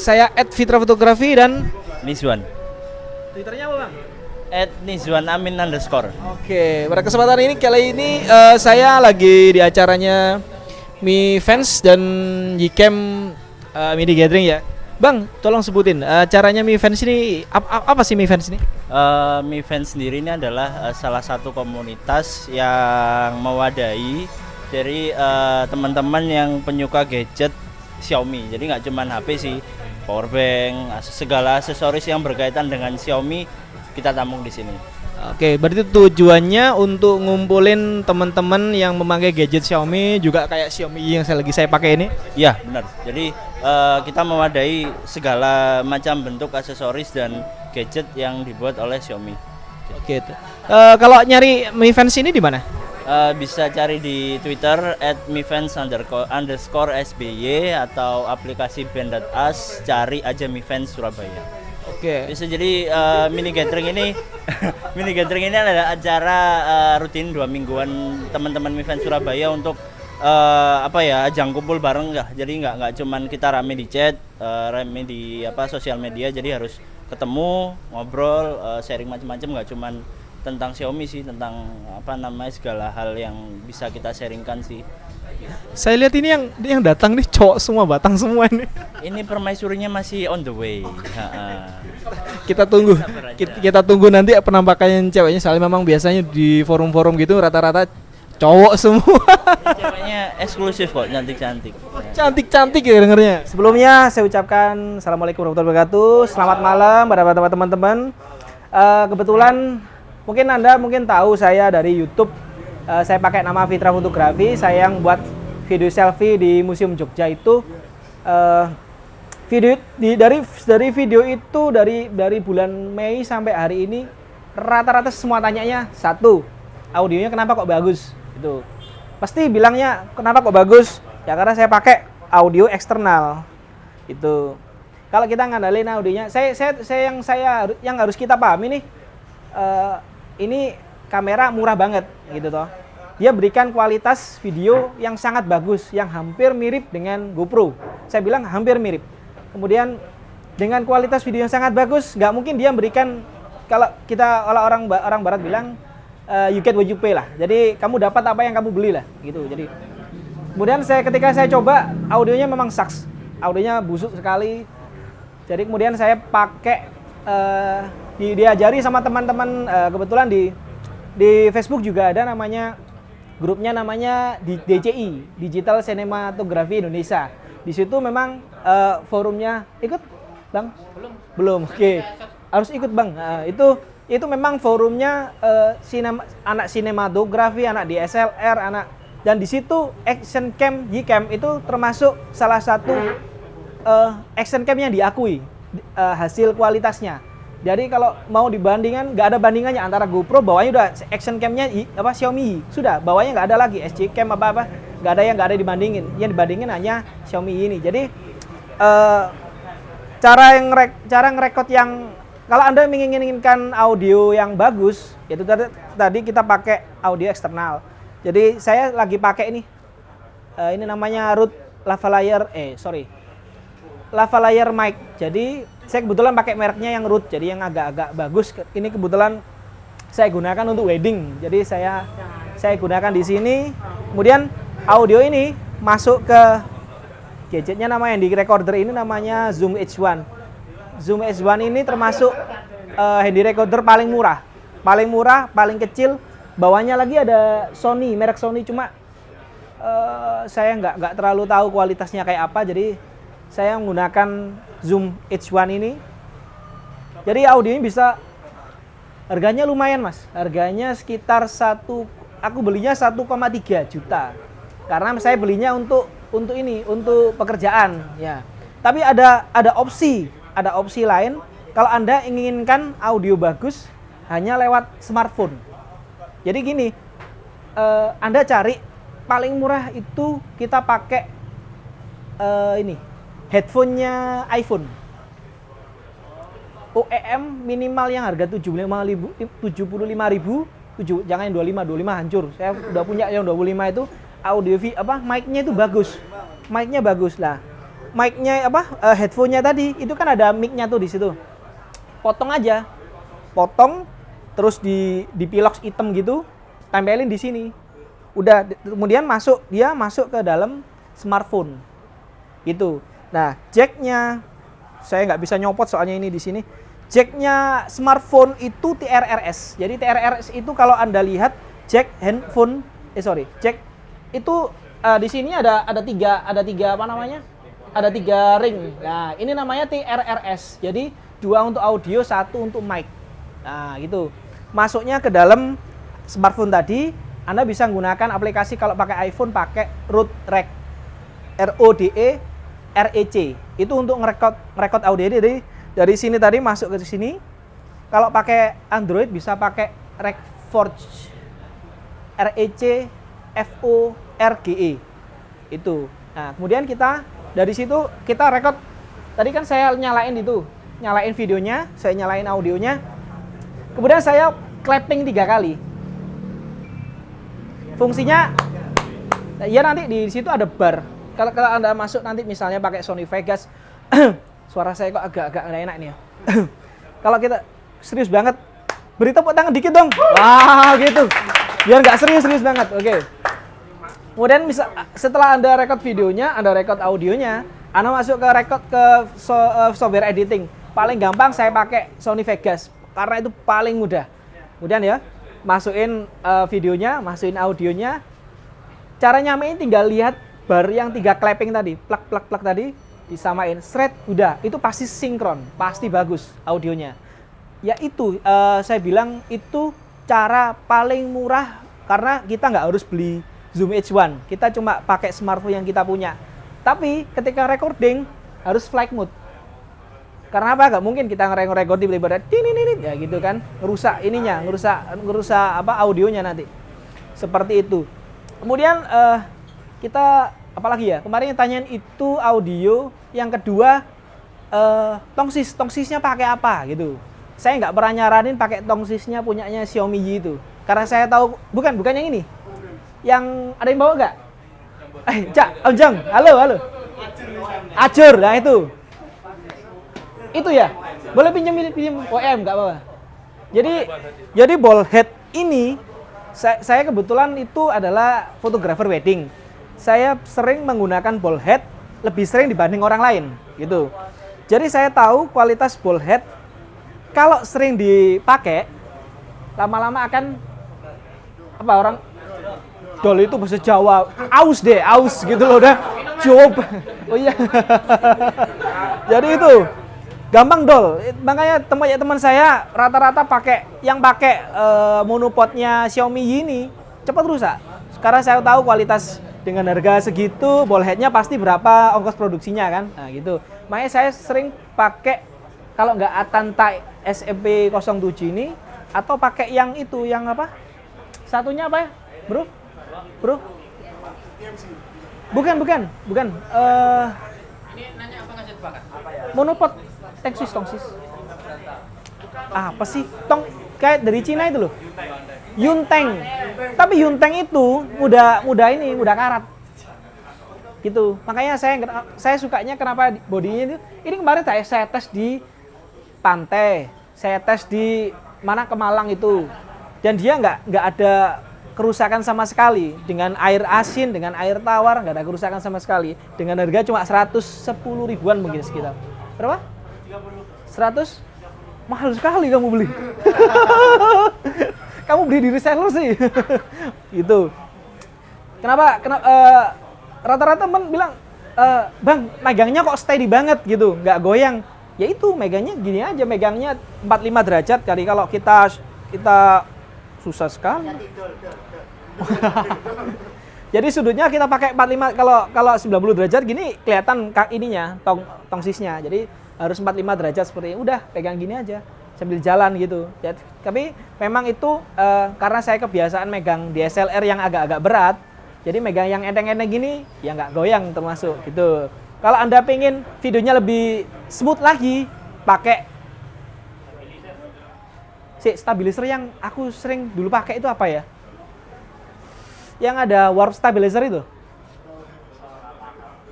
Saya @fitrafotografi dan Nizwan. Twitternya apa, Bang? @nizwanamin_. Oke, pada kesempatan ini kali ini saya lagi di acaranya Mi Fans dan Ycam Mini Gathering ya. Bang, tolong sebutin acaranya Mi Fans ini apa sih Mi Fans ini? Mi Fans sendiri ini adalah salah satu komunitas yang mewadahi dari teman-teman yang penyuka gadget Xiaomi. Jadi nggak cuma HP sih, powerbank, segala aksesoris yang berkaitan dengan Xiaomi kita tampung di sini. Oke, berarti tujuannya untuk ngumpulin teman-teman yang memakai gadget Xiaomi juga kayak Xiaomi yang saya pakai ini. Ya, benar. Jadi kita mewadahi segala macam bentuk aksesoris dan gadget yang dibuat oleh Xiaomi. Oke. Kalau nyari Mi Fans ini di mana? Bisa cari di Twitter @mifans_SBY atau aplikasi band.as, cari aja Mi Fans Surabaya. Oke. Bisa jadi mini gathering ini mini gathering ini adalah acara rutin 2 mingguan teman-teman Mi Fans Surabaya untuk ajang kumpul bareng ya. Jadi nggak cuman kita rame di chat, rame di sosial media, jadi harus ketemu, ngobrol, sharing macam-macam, nggak cuman tentang Xiaomi sih, tentang segala hal yang bisa kita sharingkan sih. Saya lihat ini yang datang nih cowok semua, batang semua ini. Ini permaisurinya masih on the way. Kita tunggu nanti penampakan ceweknya. Soalnya memang biasanya di forum-forum gitu rata-rata cowok semua. Ceweknya eksklusif kok, cantik-cantik. Cantik-cantik ya dengernya. Sebelumnya saya ucapkan Assalamualaikum warahmatullahi wabarakatuh. Selamat malam pada teman-teman. Kebetulan mungkin Anda tahu saya dari YouTube. Saya pakai nama Fitra Fotografi. Saya yang buat video selfie di Museum Jogja itu. Dari video itu dari bulan Mei sampai hari ini rata-rata semua tanyanya satu, audionya kenapa kok bagus? Itu pasti bilangnya kenapa kok bagus? Ya karena saya pakai audio eksternal. Itu kalau kita ngandalin audionya, yang harus kita pahami nih, ini kamera murah banget gitu toh. Dia berikan kualitas video yang sangat bagus, yang hampir mirip dengan GoPro. Saya bilang hampir mirip. Kemudian dengan kualitas video yang sangat bagus, nggak mungkin dia berikan, kalau orang barat bilang you get what you pay lah. Jadi kamu dapat apa yang kamu beli lah gitu. Jadi kemudian ketika saya coba, audionya memang sucks. Audionya busuk sekali. Jadi kemudian saya pakai diajari sama teman-teman, kebetulan di Facebook juga ada grupnya namanya DCI, Digital Cinematography Indonesia. Di situ memang forumnya ikut, Bang? Belum. Oke. Harus ikut, Bang. Itu memang forumnya anak sinematografi, anak DSLR, dan di situ action cam Ycam itu termasuk salah satu action cam yang diakui hasil kualitasnya. Jadi kalau mau dibandingkan, nggak ada bandingannya antara GoPro, bawahnya udah action cam-nya Xiaomi, sudah bawahnya nggak ada lagi SC cam apa-apa, nggak ada dibandingin. Yang dibandingin hanya Xiaomi ini. Jadi cara ngerekod yang, kalau Anda menginginkan audio yang bagus, itu tadi kita pakai audio eksternal. Jadi saya lagi pakai ini namanya Rode lavalier mic. Jadi saya kebetulan pakai mereknya yang Rode, jadi yang agak-agak bagus. Ini kebetulan saya gunakan untuk wedding. Jadi saya gunakan di sini. Kemudian audio ini masuk ke gadgetnya, nama yang di recorder ini namanya Zoom H1. Zoom H1 ini termasuk handy recorder paling murah, paling kecil. Bawahnya lagi ada Sony, merek Sony, cuma saya nggak terlalu tahu kualitasnya kayak apa. Jadi saya menggunakan Zoom H1 ini. Jadi audionya bisa, harganya lumayan, Mas. Harganya sekitar aku belinya 1,3 juta. Karena saya belinya untuk pekerjaan ya. Tapi ada opsi lain kalau Anda inginkan audio bagus hanya lewat smartphone. Jadi gini, Anda cari paling murah itu kita pakai headphone-nya iPhone. OEM minimal yang harga 75.000, jangan yang 25 hancur. Saya udah punya yang 25 itu audio mic-nya itu bagus. Mic-nya bagus lah. mic-nya headphone-nya tadi itu kan ada mic-nya tuh di situ. Potong aja. Potong terus dipilok hitam gitu, tempelin di sini. Udah kemudian dia masuk ke dalam smartphone. Gitu. Nah, jack-nya saya nggak bisa nyopot soalnya ini di sini. Jack-nya smartphone itu TRRS. Jadi TRRS itu kalau Anda lihat jack handphone, jack itu di sini ada tiga apa namanya? Ada 3 ring. Nah, ini namanya TRRS. Jadi 2 untuk audio, 1 untuk mic. Nah, gitu. Masuknya ke dalam smartphone tadi, Anda bisa menggunakan aplikasi kalau pakai iPhone pakai Rode Rec. RODE REC. Itu untuk ngerekod audio. Jadi dari sini tadi masuk ke sini. Kalau pakai Android bisa pakai RecForge. REC FORGE. Itu. Nah, kemudian kita dari situ kita record. Tadi kan saya nyalain videonya, saya nyalain audionya. Kemudian saya clapping 3 kali. Fungsinya ya nanti di situ ada bar. Kalau Anda masuk nanti misalnya pakai Sony Vegas, suara saya kok agak nggak enak nih ya. Kalau kita serius banget, beri tepuk tangan dikit dong. Wah, gitu. Biar nggak serius banget. Oke. Kemudian setelah Anda record videonya, Anda record audionya, Anda masuk ke software editing. Paling gampang saya pakai Sony Vegas karena itu paling mudah. Kemudian ya, masukin videonya, masukin audionya. Cara nyamain tinggal lihat bar yang 3 clapping tadi, plak tadi disamain, shred, udah, itu pasti sinkron, pasti bagus audionya. Ya itu, saya bilang itu cara paling murah karena kita nggak harus beli Zoom H1, kita cuma pakai smartphone yang kita punya. Tapi ketika recording harus flight mode. Karena apa? Nggak mungkin kita ngerekord tiba-tiba ya gitu kan, ngerusak ininya, ngerusak audionya nanti. Seperti itu. Kemudian kita apalagi ya? Kemarin tanyain itu audio, yang kedua tongsisnya pakai apa gitu. Saya nggak pernah nyaranin pakai tongsisnya punyanya Xiaomi Yi itu. Karena saya tahu bukan yang ini. Yang ada yang bawa nggak? Cak, Om Jong, halo. Acur, nah itu. Itu ya, boleh pinjam OM nggak apa-apa. Jadi ball head ini saya kebetulan itu adalah fotografer wedding. Saya sering menggunakan ball head lebih sering dibanding orang lain gitu. Jadi saya tahu kualitas ball head kalau sering dipakai lama-lama akan orang dol itu bahasa Jawa aus gitu loh udah coba. Oh iya. Jadi itu gampang dol. Makanya teman saya rata-rata pakai monopodnya Xiaomi Yi ini cepat rusak. Sekarang saya tahu kualitas dengan harga segitu, ball headnya pasti berapa ongkos produksinya kan. Nah gitu. Makanya saya sering pakai kalau nggak Atanta SMP07 ini atau pakai yang itu yang apa? Satunya apa ya, bro? Bukan. Ini nanya apa nggak sepakat? Monopod tongsis. Apa sih? Kayak dari Cina itu loh. Yunteng. Tapi Yunteng itu mudah karat. Gitu. Makanya saya sukanya kenapa bodinya itu. Ini kemarin saya tes di pantai. Saya tes di mana ke Malang itu. Dan dia nggak ada kerusakan sama sekali. Dengan air asin, dengan air tawar, nggak ada kerusakan sama sekali. Dengan harga cuma 110 ribuan mungkin sekitar. Berapa? 100? Mahal sekali kamu beli. Kamu beli di reseller sih. Gitu. Kenapa rata-rata teman bilang, Bang, megangnya kok steady banget gitu, nggak goyang. Ya itu, megangnya gini aja, megangnya 45 derajat kali. Kalau kita susah sekali. Jadi sudutnya kita pakai 45, kalau 90 derajat gini kelihatan ininya, tongsisnya. Jadi harus 45 derajat seperti ini. Udah pegang gini aja sambil jalan gitu. Ya, tapi memang itu karena saya kebiasaan megang DSLR yang agak-agak berat. Jadi megang yang enteng-enteng gini ya nggak goyang termasuk gitu. Kalau Anda pengen videonya lebih smooth lagi, pakai stabilizer yang aku sering dulu pakai itu apa ya? Yang ada warp stabilizer itu.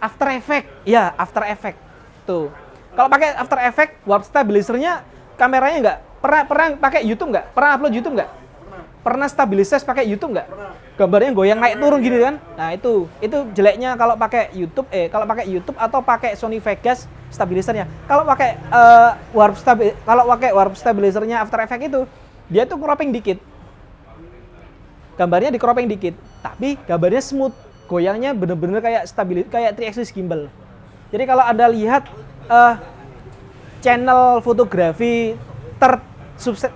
After Effect. Ya, After Effect. Tuh. Kalau pakai After Effect, warp stabilizer-nya kameranya nggak? Pernah pakai YouTube nggak? Pernah upload YouTube nggak? Pernah stabilizer pakai YouTube nggak? Gambarnya goyang naik turun gitu kan? Nah, itu jeleknya kalau pakai YouTube atau pakai Sony Vegas stabilizernya. Kalau pakai warp stabilizernya After Effects itu, dia tuh cropping dikit. Gambarnya di cropping dikit, tapi gambarnya smooth. Goyangnya bener-bener kayak 3-axis gimbal. Jadi kalau Anda lihat channel fotografi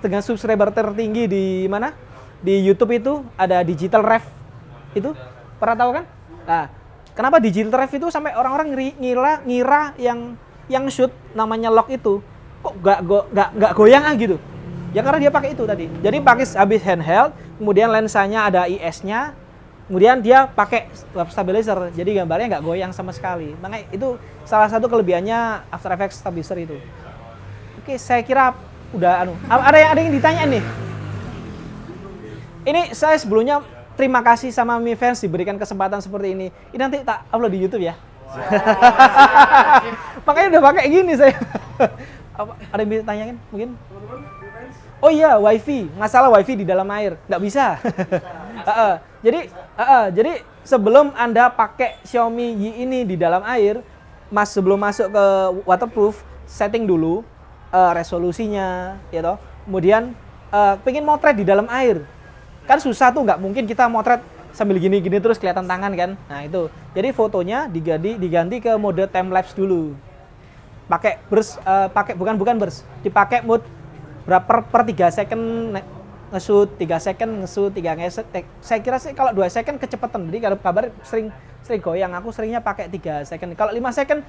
dengan subscriber tertinggi di mana? Di YouTube itu ada Digital Rev. Itu pernah tahu kan? Nah, kenapa Digital Rev itu sampai orang-orang ngira yang shoot namanya log itu kok nggak goyang gitu. Ya karena dia pakai itu tadi. Jadi pakai habis handheld, kemudian lensanya ada IS-nya, kemudian dia pakai web stabilizer. Jadi gambarnya nggak goyang sama sekali. Makanya itu salah satu kelebihannya After Effects stabilizer itu. Oke, saya kira udah ada yang ditanya nih. Ini saya sebelumnya terima kasih sama Mi Fans diberikan kesempatan seperti ini. Ini nanti tak upload di YouTube ya. Makanya udah pakai gini saya. Ada yang bisa tanyain mungkin? Oh iya, wifi. Masalah wifi di dalam air. Nggak bisa. Jadi sebelum Anda pakai Xiaomi Y ini di dalam air, sebelum masuk ke waterproof, setting dulu resolusinya, gitu. Kemudian pengen motret di dalam air. Kan susah tuh, nggak mungkin kita motret sambil gini-gini terus kelihatan tangan kan. Nah itu, jadi fotonya diganti ke mode time lapse dulu. Pakai burst, bukan burst, dipakai mode berapa per 3 second nge-shoot, 3 second nge-shoot, 3 nge-shoot. Saya kira sih kalau 2 second kecepatan. Jadi kalau kabar sering goyang, aku seringnya pakai 3 second. Kalau 5 second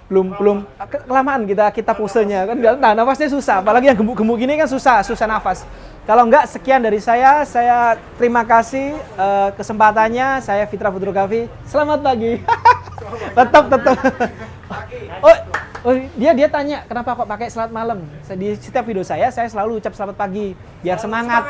belum kelamaan kita posenya kan. Nah, nafasnya susah, apalagi yang gemuk-gemuk gini kan susah nafas. Kalau enggak, sekian dari saya terima kasih kesempatannya. Saya Fitra Fotografi. Selamat pagi. tetap. Oh, dia tanya kenapa kok pakai selamat malam. Di setiap video saya selalu ucap selamat pagi biar semangat.